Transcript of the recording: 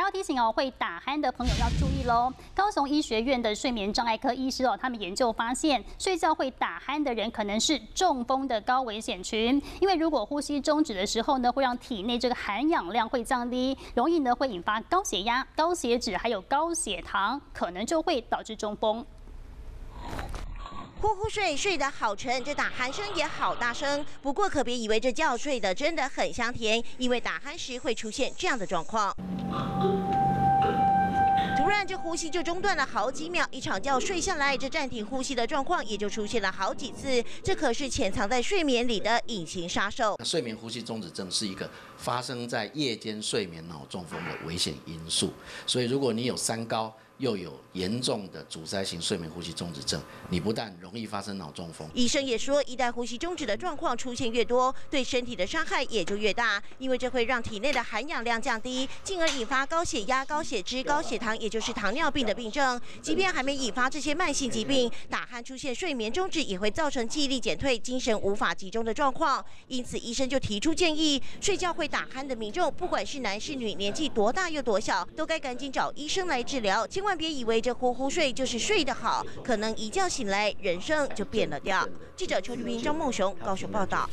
要提醒会打鼾的朋友要注意喽。高雄医学院的睡眠障碍科医师他们研究发现，睡觉会打鼾的人可能是中风的高危险群，因为如果呼吸中止的时候会让体内这个含氧量会降低，容易会引发高血压、高血脂还有高血糖，可能就会导致中风。 呼呼睡，睡得好沉，这打鼾声也好大声。不过可别以为这觉睡得真的很香甜，因为打鼾时会出现这样的状况。突然，这呼吸就中断了好几秒，一场觉睡下来，这暂停呼吸的状况也就出现了好几次。这可是潜藏在睡眠里的隐形杀手。睡眠呼吸中止症是一个发生在夜间睡眠脑中风的危险因素，所以如果你有三高， 又有严重的阻塞型睡眠呼吸中止症，你不但容易发生脑中风，医生也说，一旦呼吸中止的状况出现越多，对身体的伤害也就越大，因为这会让体内的含氧量降低，进而引发高血压、高血脂、高血糖，也就是糖尿病的病症。即便还没引发这些慢性疾病，打鼾出现睡眠中止，也会造成记忆力减退、精神无法集中的状况。因此，医生就提出建议，睡觉会打鼾的民众，不管是男是女，年纪多大又多小，都该赶紧找医生来治疗。千万别以为这呼呼睡就是睡得好，可能一觉醒来人生就变了调。记者邱志平、张梦雄高雄报道。